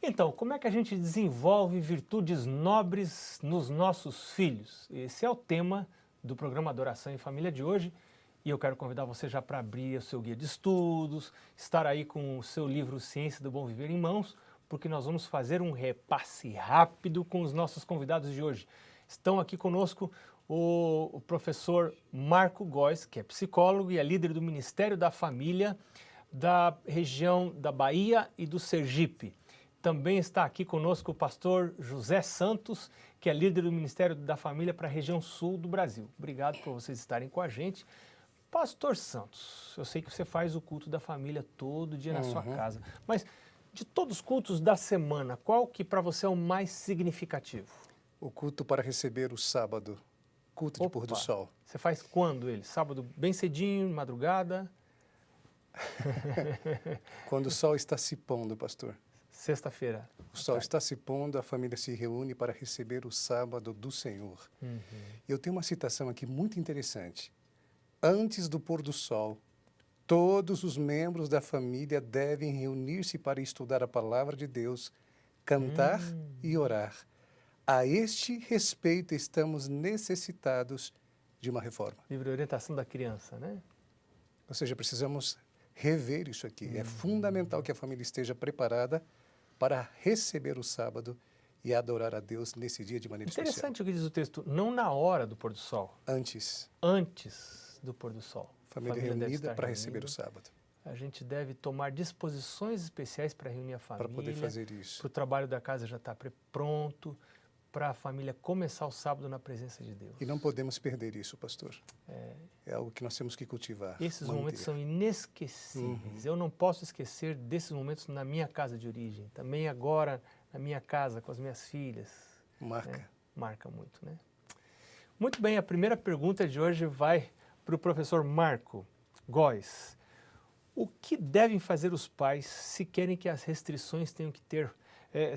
Então, como é que a gente desenvolve virtudes nobres nos nossos filhos? Esse é o tema do programa Adoração em Família de hoje. E eu quero convidar você já para abrir o seu guia de estudos, estar aí com o seu livro Ciência do Bom Viver em mãos, porque nós vamos fazer um repasse rápido com os nossos convidados de hoje. Estão aqui conosco o professor Marco Góes, que é psicólogo e é líder do Ministério da Família da região da Bahia e do Sergipe. Também está aqui conosco o pastor José Santos, que é líder do Ministério da Família para a região sul do Brasil. Obrigado por vocês estarem com a gente. Pastor Santos, eu sei que você faz o culto da família todo dia na sua casa, mas de todos os cultos da semana, qual que para você é o mais significativo? O culto para receber o sábado, culto de pôr do sol. Você faz quando ele? Sábado bem cedinho, madrugada? Quando o sol está se pondo, pastor. Sexta-feira. O sol está se pondo, a família se reúne para receber o sábado do Senhor. Eu tenho uma citação aqui muito interessante. Antes do pôr do sol, todos os membros da família devem reunir-se para estudar a palavra de Deus, cantar e orar. A este respeito, estamos necessitados de uma reforma. Livro de orientação da criança, né? Ou seja, precisamos rever isso aqui. É fundamental que a família esteja preparada para receber o sábado e adorar a Deus nesse dia de maneira especial. Interessante o que diz o texto, não na hora do pôr do sol. Antes. Antes do pôr do sol. Família reunida para receber o sábado. A gente deve tomar disposições especiais para reunir a família. Para poder fazer isso. Para o trabalho da casa já estar pronto, para a família começar o sábado na presença de Deus. E não podemos perder isso, pastor. É algo que nós temos que cultivar. Esses momentos são inesquecíveis. Eu não posso esquecer desses momentos na minha casa de origem. Também agora na minha casa com as minhas filhas. Marca. Né? Marca muito, né? Muito bem, a primeira pergunta de hoje vai para o professor Marco Góes. O que devem fazer os pais se querem que as restrições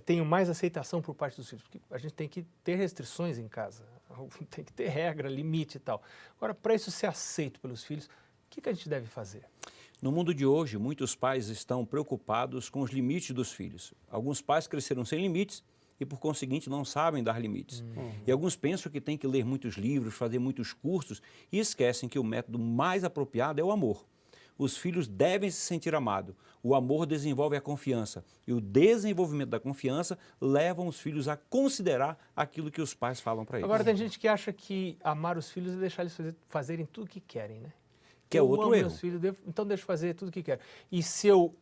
tenham mais aceitação por parte dos filhos? Porque a gente tem que ter restrições em casa, tem que ter regra, limite e tal. Agora, para isso ser aceito pelos filhos, o que a gente deve fazer? No mundo de hoje, muitos pais estão preocupados com os limites dos filhos. Alguns pais cresceram sem limites e, por conseguinte, não sabem dar limites. E alguns pensam que têm que ler muitos livros, fazer muitos cursos e esquecem que o método mais apropriado é o amor. Os filhos devem se sentir amados. O amor desenvolve a confiança e o desenvolvimento da confiança levam os filhos a considerar aquilo que os pais falam para eles. Agora, tem gente que acha que amar os filhos é deixar eles fazerem tudo o que querem, né? Que é outro erro. Meus filhos, então deixa eu fazer tudo o que quero. E se eu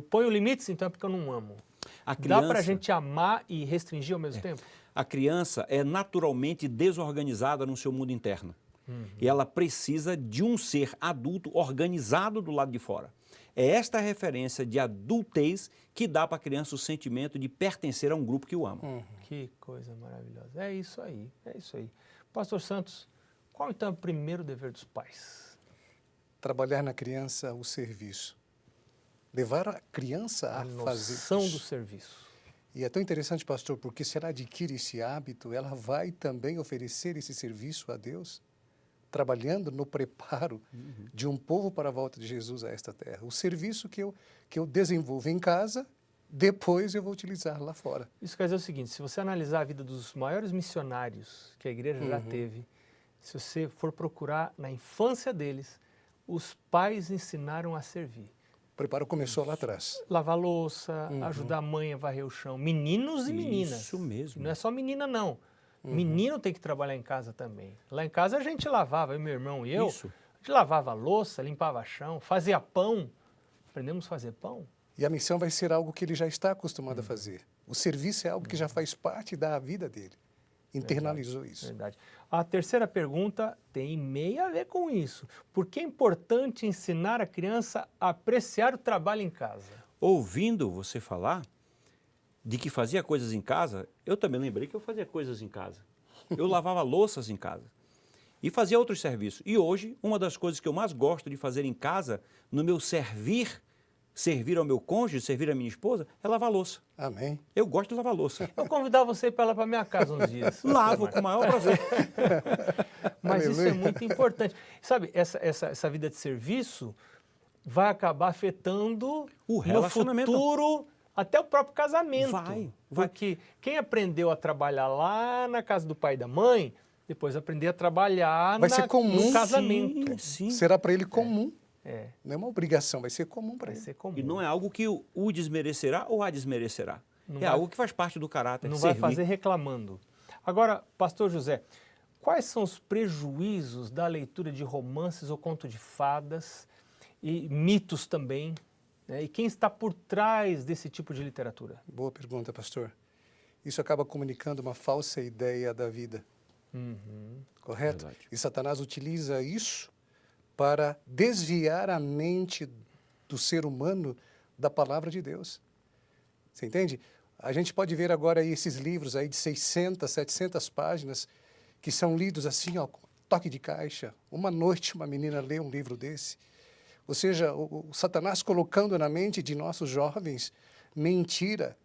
ponho limites, então é porque eu não amo. Dá para a gente amar e restringir ao mesmo tempo? A criança é naturalmente desorganizada no seu mundo interno. E ela precisa de um ser adulto organizado do lado de fora. É esta referência de adultez que dá para a criança o sentimento de pertencer a um grupo que o ama. Que coisa maravilhosa. É isso aí, é isso aí. Pastor Santos, qual então é o primeiro dever dos pais? Trabalhar na criança o serviço. Levar a criança a fazer noção isso. do serviço. E é tão interessante, pastor, porque se ela adquire esse hábito, ela vai também oferecer esse serviço a Deus, trabalhando no preparo de um povo para a volta de Jesus a esta terra. O serviço que eu desenvolvo em casa, depois eu vou utilizar lá fora. Isso quer dizer o seguinte, se você analisar a vida dos maiores missionários que a igreja já teve, se você for procurar na infância deles, os pais ensinaram a servir. O preparo começou lá atrás. Lavar louça, ajudar a mãe a varrer o chão. Meninos e meninas. Isso mesmo. Não é só menina, não. Menino tem que trabalhar em casa também. Lá em casa a gente lavava, eu, meu irmão e eu. Isso. A gente lavava a louça, limpava chão, fazia pão. Aprendemos a fazer pão. E a missão vai ser algo que ele já está acostumado a fazer. O serviço é algo que já faz parte da vida dele. Internalizou isso. Verdade. A terceira pergunta tem meio a ver com isso. Por que é importante ensinar a criança a apreciar o trabalho em casa? Ouvindo você falar de que fazia coisas em casa, eu também lembrei que eu fazia coisas em casa. Eu lavava louças em casa e fazia outros serviços. E hoje, uma das coisas que eu mais gosto de fazer em casa, no meu servir ao meu cônjuge, servir a minha esposa, é lavar louça. Amém. Eu gosto de lavar louça. Eu convidar você para ir lá para minha casa uns dias. Lavo com o maior prazer. Mas isso é muito importante. Sabe, essa vida de serviço vai acabar afetando O no relacionamento. futuro até o próprio casamento. Vai. Porque quem aprendeu a trabalhar lá na casa do pai e da mãe, depois aprender a trabalhar Vai ser comum. no casamento. Sim. Será para ele comum. É, Não é uma obrigação, vai ser comum para vai ele. ser comum. E não é algo que o desmerecerá ou a desmerecerá. Não É vai- algo que faz parte do caráter. Não servir. vai fazer reclamando. Agora, pastor José, quais são os prejuízos da leitura de romances ou conto de fadas e mitos também, né? E quem está por trás desse tipo de literatura? Boa pergunta, pastor. Isso acaba comunicando uma falsa ideia da vida, correto? Verdade. E Satanás utiliza isso para desviar a mente do ser humano da palavra de Deus. Você entende? A gente pode ver agora aí esses livros aí de 600, 700 páginas que são lidos assim, ó, com toque de caixa. Uma noite uma menina lê um livro desse. Ou seja, o Satanás colocando na mente de nossos jovens mentira,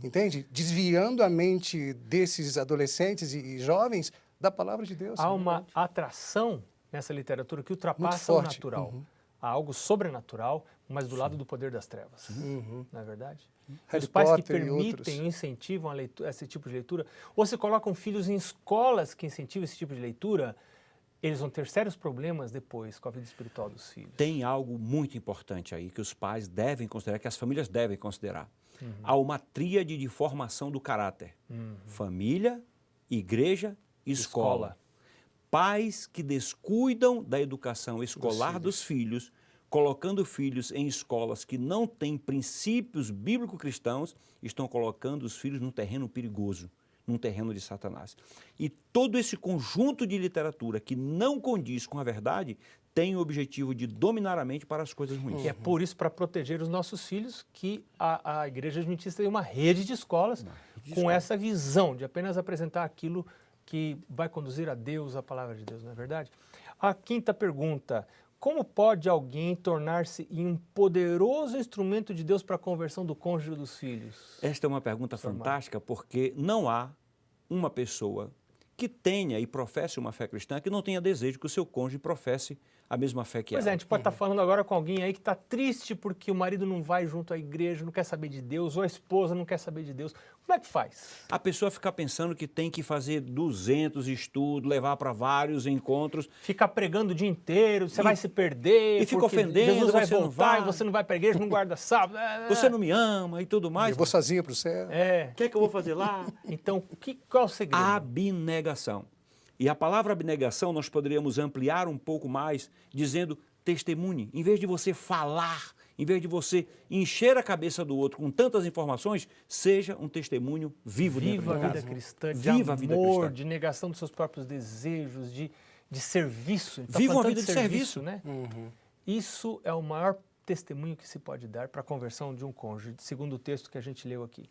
entende? Desviando a mente desses adolescentes e jovens da palavra de Deus. Há uma atração nessa literatura que ultrapassa o forte. natural. Há algo sobrenatural, mas do lado do poder das trevas. Não é verdade? Harry Os pais que Potter e outros. permitem ou incentivam a leitura, esse tipo de leitura, ou se colocam filhos em escolas que incentivam esse tipo de leitura, eles vão ter sérios problemas depois com a vida espiritual dos filhos. Tem algo muito importante aí que os pais devem considerar, que as famílias devem considerar. Há uma tríade de formação do caráter. Família, igreja e escola. Pais que descuidam da educação escolar dos filhos, colocando filhos em escolas que não têm princípios bíblico-cristãos, estão colocando os filhos num terreno perigoso, num terreno de Satanás. E todo esse conjunto de literatura que não condiz com a verdade tem o objetivo de dominar a mente para as coisas ruins. E é por isso, para proteger os nossos filhos, que a Igreja Adventista tem uma rede de escolas com essa visão de apenas apresentar aquilo que vai conduzir a Deus, a palavra de Deus, não é verdade? A quinta pergunta: como pode alguém tornar-se um poderoso instrumento de Deus para a conversão do cônjuge dos filhos? Esta é uma pergunta fantástica porque não há uma pessoa que tenha e professe uma fé cristã que não tenha desejo que o seu cônjuge professe a mesma fé que Pois é, a ela. gente pode estar falando agora com alguém aí que está triste porque o marido não vai junto à igreja, não quer saber de Deus, ou a esposa não quer saber de Deus. Como é que faz? A pessoa fica pensando que tem que fazer 200 estudos, levar para vários encontros. Ficar pregando o dia inteiro, você vai se perder. e fica porque ofendendo, Jesus vai você não voltar vai. e você não vai para a igreja, não guarda sábado. Você não me ama e tudo mais. Eu vou sozinho para o céu. É. O que é que eu vou fazer lá? Então, qual é o segredo? Abnegação. E a palavra abnegação nós poderíamos ampliar um pouco mais, dizendo testemunhe. Em vez de você falar, em vez de você encher a cabeça do outro com tantas informações, seja um testemunho vivo dentro Viva da a vida casa. cristã, de Viva a vida amor, cristã. de negação dos seus próprios desejos, de serviço. Tá Viva uma falando vida de serviço. né? Isso é o maior testemunho que se pode dar para a conversão de um cônjuge, segundo o texto que a gente leu aqui.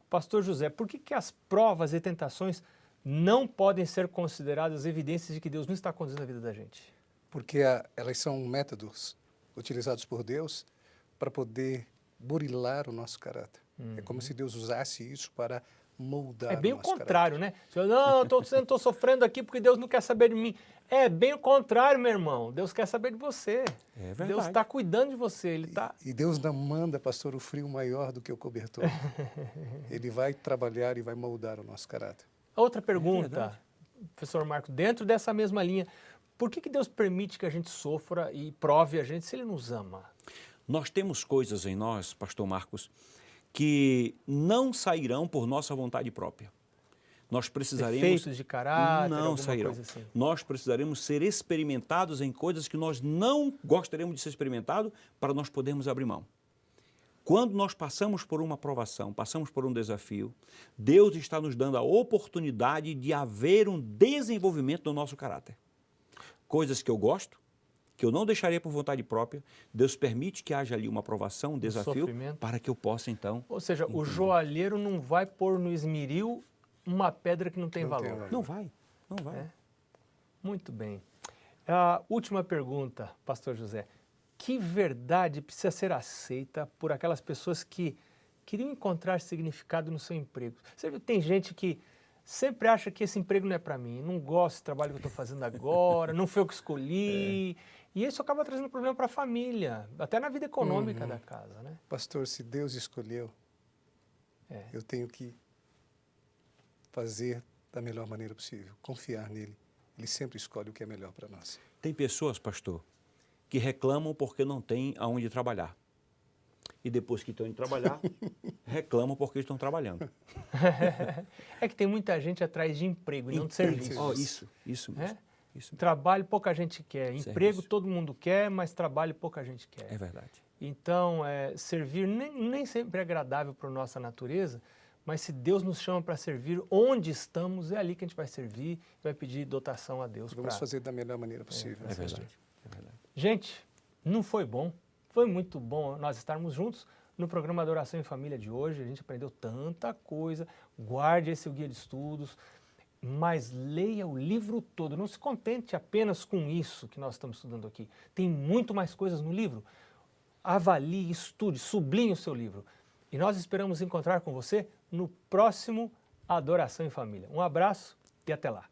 Pastor José, por que as provas e tentações não podem ser consideradas evidências de que Deus não está conduzindo a vida da gente? Porque elas são métodos utilizados por Deus para poder burilar o nosso caráter. É como se Deus usasse isso para moldar É bem o nosso contrário, né? Não, estou sofrendo aqui porque Deus não quer saber de mim. É bem o contrário, meu irmão. Deus quer saber de você. É verdade. Deus está cuidando de você. Ele está... E Deus não manda, pastor, o frio maior do que o cobertor. Ele vai trabalhar e vai moldar o nosso caráter. Outra pergunta, verdade. professor Marco, dentro dessa mesma linha, por que Deus permite que a gente sofra e prove a gente se Ele nos ama? Nós temos coisas em nós, pastor Marcos, que não sairão por nossa vontade própria. Nós precisaremos... Defeitos de caráter, não alguma sairão. coisa assim. Nós precisaremos ser experimentados em coisas que nós não gostaríamos de ser experimentados para nós podermos abrir mão. Quando nós passamos por uma provação, passamos por um desafio, Deus está nos dando a oportunidade de haver um desenvolvimento do nosso caráter. Coisas que eu gosto, que eu não deixaria por vontade própria, Deus permite que haja ali uma provação, um desafio, sofrimento. para que eu possa então... Ou seja, o joalheiro não vai pôr no esmeril uma pedra que não tem valor. Não vai, não vai. É. Muito bem. A última pergunta, pastor José. Que verdade precisa ser aceita por aquelas pessoas que queriam encontrar significado no seu emprego? Você viu, tem gente que sempre acha que esse emprego não é para mim, não gosto do trabalho que eu estou fazendo agora, não foi eu que escolhi. E isso acaba trazendo problema para a família, até na vida econômica da casa, né? Pastor, se Deus escolheu, Até na vida econômica da casa, né? Eu tenho que fazer da melhor maneira possível, confiar nele. Ele sempre escolhe o que é melhor para nós. Tem pessoas, pastor, que reclamam porque não têm aonde trabalhar. E depois que estão indo trabalhar, reclamam porque estão trabalhando. É que tem muita gente atrás de emprego e não de serviço. Oh, isso mesmo. É? Isso mesmo. Trabalho pouca gente quer, Serviço. emprego todo mundo quer, mas trabalho pouca gente quer. É verdade. Então, servir nem sempre é agradável para a nossa natureza, mas se Deus nos chama para servir onde estamos, é ali que a gente vai servir, vai pedir dotação a Deus. Vamos fazer da melhor maneira possível. É verdade. É verdade. Gente, não foi bom? Foi muito bom nós estarmos juntos no programa Adoração em Família de hoje. A gente aprendeu tanta coisa. Guarde esse guia de estudos, mas leia o livro todo. Não se contente apenas com isso que nós estamos estudando aqui. Tem muito mais coisas no livro. Avalie, estude, sublinhe o seu livro. E nós esperamos encontrar com você no próximo Adoração em Família. Um abraço e até lá.